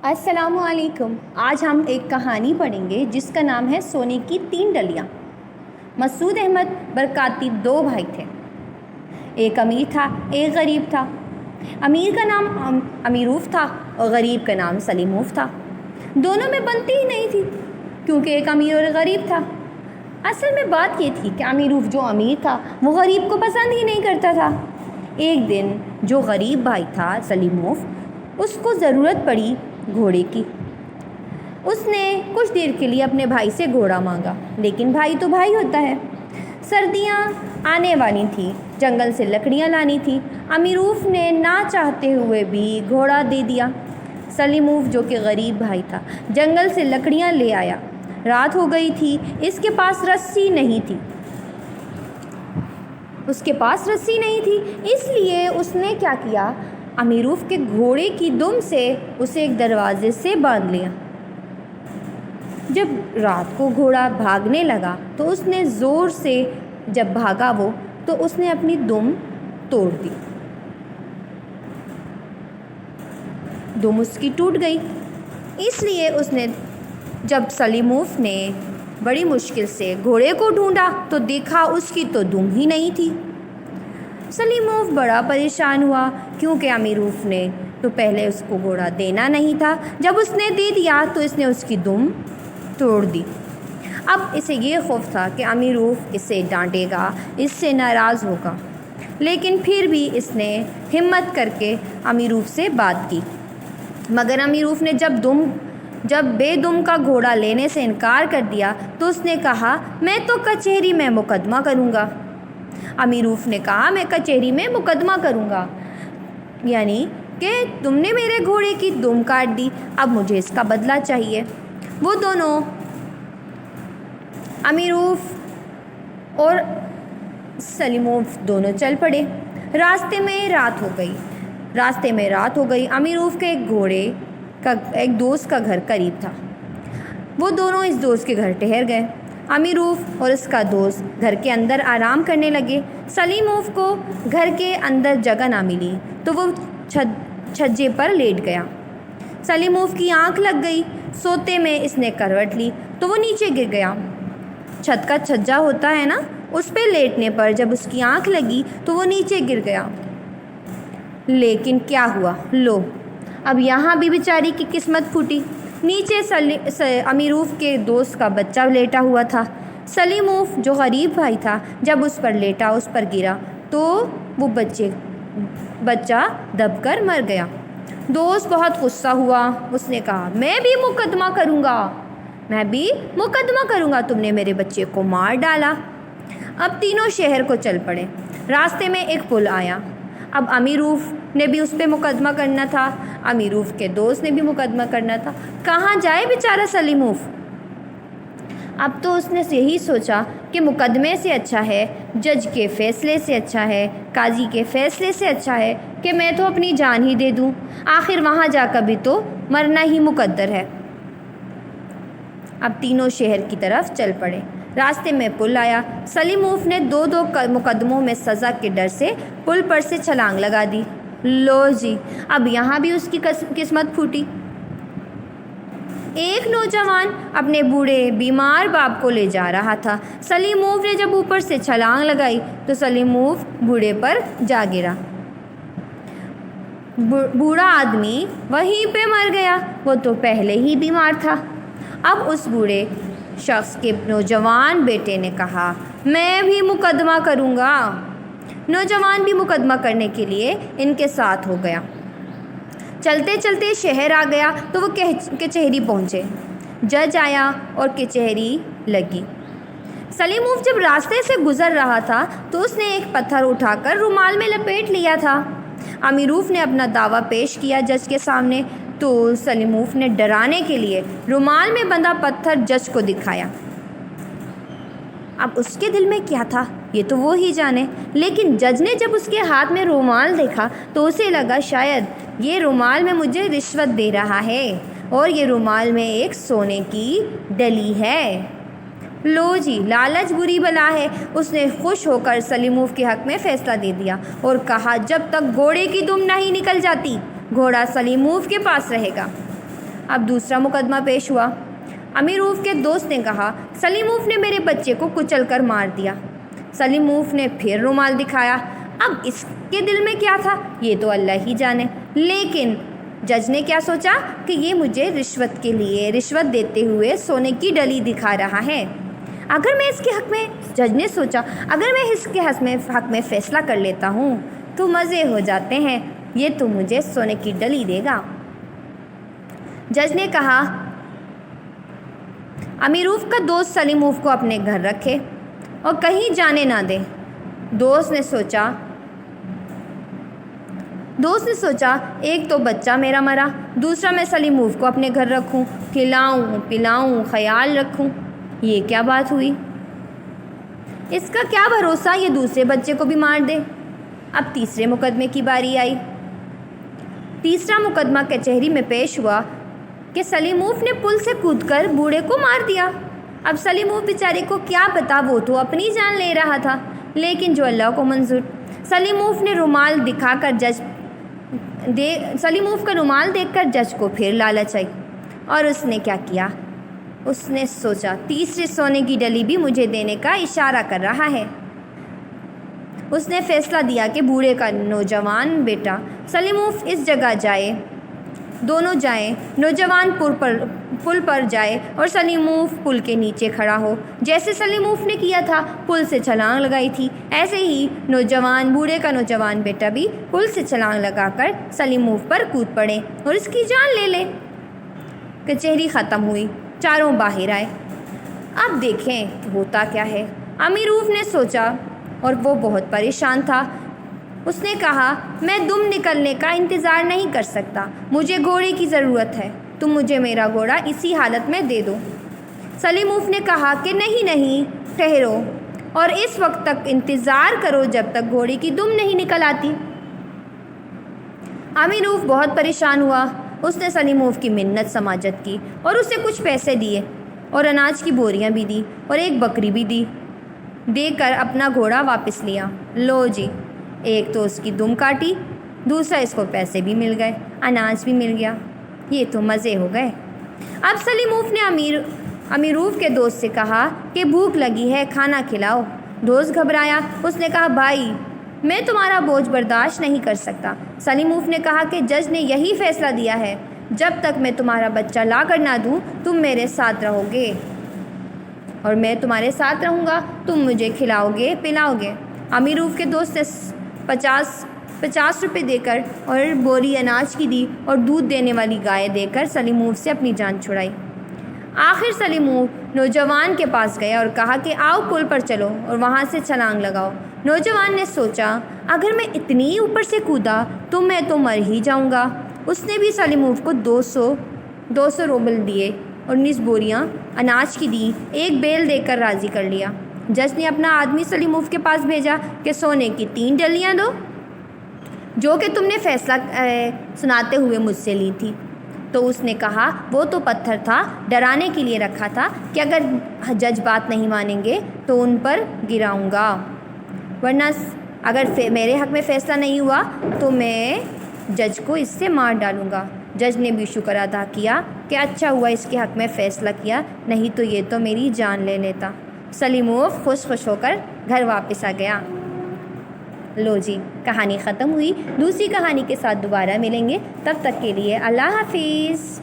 السلام علیکم۔ آج ہم ایک کہانی پڑھیں گے جس کا نام ہے سونے کی 3 ڈلیاں۔ مسعود احمد برکاتی 2 بھائی تھے۔ ایک امیر تھا، ایک غریب تھا۔ امیر کا نام امیروف تھا اور غریب کا نام سلیموف تھا۔ دونوں میں بنتی ہی نہیں تھی کیونکہ ایک امیر اور غریب تھا۔ اصل میں بات یہ تھی کہ امیروف جو امیر تھا وہ غریب کو پسند ہی نہیں کرتا تھا۔ ایک دن جو غریب بھائی تھا سلیموف، اس کو ضرورت پڑی گھوڑے کی۔ اس نے کچھ دیر کے لیے اپنے بھائی سے گھوڑا مانگا، لیکن بھائی تو بھائی ہوتا ہے۔ سردیاں آنے والی تھیں، جنگل سے لکڑیاں لانی تھی۔ امیروف نے نہ چاہتے ہوئے بھی گھوڑا دے دیا۔ سلیموف جو کہ غریب بھائی تھا جنگل سے لکڑیاں لے آیا۔ رات ہو گئی تھی، اس کے پاس رسی نہیں تھی اس لیے اس نے کیا کیا، امیروف کے گھوڑے کی دم سے اسے ایک دروازے سے باندھ لیا۔ جب رات کو گھوڑا بھاگنے لگا تو اس نے زور سے جب بھاگا تو اس نے اپنی دم توڑ دی۔ دم اس کی ٹوٹ گئی۔ اس لیے اس نے جب سلیموف نے بڑی مشکل سے گھوڑے کو ڈھونڈا تو دیکھا اس کی تو دم ہی نہیں تھی۔ سلیموف بڑا پریشان ہوا کیونکہ امیروف نے تو پہلے اس کو گھوڑا دینا نہیں تھا۔ جب اس نے دے دیا تو اس نے اس کی دم توڑ دی۔ اب اسے یہ خوف تھا کہ امیروف اسے ڈانٹے گا، اس سے ناراض ہوگا، لیکن پھر بھی اس نے ہمت کر کے امیروف سے بات کی۔ مگر امیروف نے جب بے دم کا گھوڑا لینے سے انکار کر دیا تو اس نے کہا، میں تو کچہری میں مقدمہ کروں گا۔ امیروف نے کہا، میں کچہری میں مقدمہ کروں گا، یعنی کہ تم نے میرے گھوڑے کی دم کاٹ دی، اب مجھے اس کا بدلہ چاہیے۔ وہ دونوں امیروف اور سلیموف دونوں چل پڑے۔ راستے میں رات ہو گئی۔ امیروف کے ایک دوست کا گھر قریب تھا۔ وہ دونوں اس دوست کے گھر ٹھہر گئے۔ امیروف اور اس کا دوست گھر کے اندر آرام کرنے لگے۔ سلیموف کو گھر کے اندر جگہ نہ ملی تو وہ چھجے پر لیٹ گیا۔ سلیموف کی آنکھ لگ گئی۔ سوتے میں اس نے کروٹ لی تو وہ نیچے گر گیا۔ چھت کا چھجا ہوتا ہے نا، اس پہ لیٹنے پر جب اس کی آنکھ لگی تو وہ نیچے گر گیا۔ لیکن کیا ہوا، لو اب یہاں بھی بیچاری کی قسمت پھوٹی۔ نیچے امیروف کے دوست کا بچہ لیٹا ہوا تھا۔ سلیموف جو غریب بھائی تھا جب اس پر لیٹا، اس پر گرا تو وہ بچہ دب کر مر گیا۔ دوست بہت غصہ ہوا۔ اس نے کہا، میں بھی مقدمہ کروں گا، تم نے میرے بچے کو مار ڈالا۔ اب تینوں شہر کو چل پڑے۔ راستے میں ایک پل آیا۔ اب امیروف نے بھی اس پہ مقدمہ کرنا تھا، امیروف کے دوست نے بھی مقدمہ کرنا تھا۔ کہاں جائے بیچارہ سلیموف؟ اب تو اس نے یہی سوچا کہ مقدمے سے اچھا ہے، جج کے فیصلے سے اچھا ہے، قاضی کے فیصلے سے اچھا ہے کہ میں تو اپنی جان ہی دے دوں، آخر وہاں جا کر بھی تو مرنا ہی مقدر ہے۔ اب تینوں شہر کی طرف چل پڑے۔ راستے میں پل آیا۔ سلیموف نے 2 مقدموں میں سزا کے ڈر سے پل پر سے چھلانگ لگا دی۔ لو جی، اب یہاں بھی اس کی قسمت پھوٹی۔ ایک نوجوان اپنے بوڑھے بیمار باپ کو لے جا رہا تھا۔ سلیموف نے جب اوپر سے چھلانگ لگائی تو سلیموف بوڑھے پر جا گرا۔ بوڑھا آدمی وہیں پہ مر گیا، وہ تو پہلے ہی بیمار تھا۔ اب اس بوڑھے شخص کے نوجوان بیٹے نے کہا، میں بھی مقدمہ کروں گا۔ نوجوان بھی مقدمہ کرنے کے لیے ان کے ساتھ ہو گیا۔ چلتے چلتے شہر آ گیا تو وہ کچہری پہنچے۔ جج آیا اور کچہری لگی۔ سلیموف جب راستے سے گزر رہا تھا تو اس نے ایک پتھر اٹھا کر رومال میں لپیٹ لیا تھا۔ امیروف نے اپنا دعویٰ پیش کیا جج کے سامنے تو سلیموف نے ڈرانے کے لیے رومال میں بندھا پتھر جج کو دکھایا۔ اب اس کے دل میں کیا تھا یہ تو وہ ہی جانے، لیکن جج نے جب اس کے ہاتھ میں رومال دیکھا تو اسے لگا شاید یہ رومال میں مجھے رشوت دے رہا ہے اور یہ رومال میں ایک سونے کی ڈلی ہے۔ لو جی، لالچ بری بلا ہے۔ اس نے خوش ہو کر سلیموف کے حق میں فیصلہ دے دیا اور کہا، جب تک گھوڑے کی دم نہیں نکل جاتی گھوڑا سلیموف کے پاس رہے گا۔ اب دوسرا مقدمہ پیش ہوا۔ امیروف کے دوست نے کہا سلیموف نے میرے بچے کو کچل کر مار دیا۔ سلیموف نے پھر رومال دکھایا۔ اب اس کے دل میں کیا تھا یہ تو اللہ ہی جانے، لیکن جج نے کیا سوچا کہ یہ مجھے رشوت کے لیے رشوت دیتے ہوئے سونے کی ڈلی دکھا رہا ہے۔ اگر میں اس کے حق میں، جج نے سوچا، اگر میں اس کے حق میں فیصلہ کر لیتا ہوں تو مزے ہو جاتے ہیں، یہ تو مجھے سونے کی ڈلی دے گا۔ جج نے کہا امیروف کا دوست سلیموف کو اپنے گھر رکھے اور کہیں جانے نہ دے۔ دوست نے سوچا ایک تو بچہ میرا مرا، دوسرا میں سلیموف کو اپنے گھر رکھوں، کھلاؤں پلاؤں خیال رکھوں، یہ کیا بات ہوئی؟ اس کا کیا بھروسہ یہ دوسرے بچے کو بھی مار دے۔ اب تیسرے مقدمے کی باری آئی۔ تیسرا مقدمہ کچہری میں پیش ہوا کہ سلیموف نے پل سے کود کر بوڑھے کو مار دیا۔ اب سلیموف بیچارے کو کیا پتا، وہ تو اپنی جان لے رہا تھا، لیکن جو اللہ کو منظور۔ سلیموف کا رومال دیکھ کر جج کو پھر لالچ آئی اور اس نے کیا کیا، اس نے سوچا تیسرے سونے کی ڈلی بھی مجھے دینے کا اشارہ کر رہا ہے۔ اس نے فیصلہ دیا کہ بوڑھے کا نوجوان بیٹا سلیموف اس جگہ جائے، دونوں جائیں، نوجوان پل پر جائے اور سلیموف پل کے نیچے کھڑا ہو۔ جیسے سلیموف نے کیا تھا، پل سے چھلانگ لگائی تھی، ایسے ہی بوڑھے کا نوجوان بیٹا بھی پل سے چھلانگ لگا کر سلیموف پر کود پڑے اور اس کی جان لے لے۔ کچہری ختم ہوئی، چاروں باہر آئے۔ اب دیکھیں ہوتا کیا ہے۔ امیروف نے سوچا اور وہ بہت پریشان تھا۔ اس نے کہا میں دم نکلنے کا انتظار نہیں کر سکتا، مجھے گھوڑے کی ضرورت ہے، تم مجھے میرا گھوڑا اسی حالت میں دے دو۔ سلیموف نے کہا کہ نہیں ٹھہرو اور اس وقت تک انتظار کرو جب تک گھوڑے کی دم نہیں نکل آتی۔ امیروف بہت پریشان ہوا۔ اس نے سلیموف کی منت سماجت کی اور اسے کچھ پیسے دیے اور اناج کی بوریاں بھی دی اور ایک بکری بھی دے کر اپنا گھوڑا واپس لیا۔ لو جی، ایک تو اس کی دم کاٹی، دوسرا اس کو پیسے بھی مل گئے، اناج بھی مل گیا، یہ تو مزے ہو گئے۔ اب سلیموف نے امیروف کے دوست سے کہا کہ بھوک لگی ہے، کھانا کھلاؤ۔ دوست گھبرایا، اس نے کہا بھائی میں تمہارا بوجھ برداشت نہیں کر سکتا۔ سلیموف نے کہا کہ جج نے یہی فیصلہ دیا ہے، جب تک میں تمہارا بچہ لا کر نہ دوں تم میرے ساتھ رہو گے اور میں تمہارے ساتھ رہوں گا، تم مجھے کھلاؤ گے پلاؤ گے۔ امیروف کے دوست نے 50 روپے دے کر اور بوری اناج کی دی اور دودھ دینے والی گائے دے کر سلیموف سے اپنی جان چھڑائی۔ آخر سلیموف نوجوان کے پاس گیا اور کہا کہ آؤ پل پر چلو اور وہاں سے چھلانگ لگاؤ۔ نوجوان نے سوچا اگر میں اتنی اوپر سے کودا تو میں تو مر ہی جاؤں گا۔ اس نے بھی سلیموف کو 200 روبل دیے اور 19 بوریاں اناج کی دی، ایک بیل دے کر راضی کر لیا۔ جج نے اپنا آدمی سلیموف کے پاس بھیجا کہ سونے کی 3 ڈلیاں دو جو کہ تم نے فیصلہ سناتے ہوئے مجھ سے لی تھی۔ تو اس نے کہا وہ تو پتھر تھا، ڈرانے کے لیے رکھا تھا کہ اگر جج بات نہیں مانیں گے تو ان پر گراؤں گا، ورنہ اگر میرے حق میں فیصلہ نہیں ہوا تو میں جج کو اس سے مار ڈالوں گا۔ جج نے بھی شکر ادا کیا کہ اچھا ہوا اس کے حق میں فیصلہ کیا، نہیں تو یہ تو میری جان لے لیتا۔ سلیموف خوش ہو کر گھر واپس آ گیا۔ لو جی، کہانی ختم ہوئی۔ دوسری کہانی کے ساتھ دوبارہ ملیں گے، تب تک کے لیے اللہ حافظ۔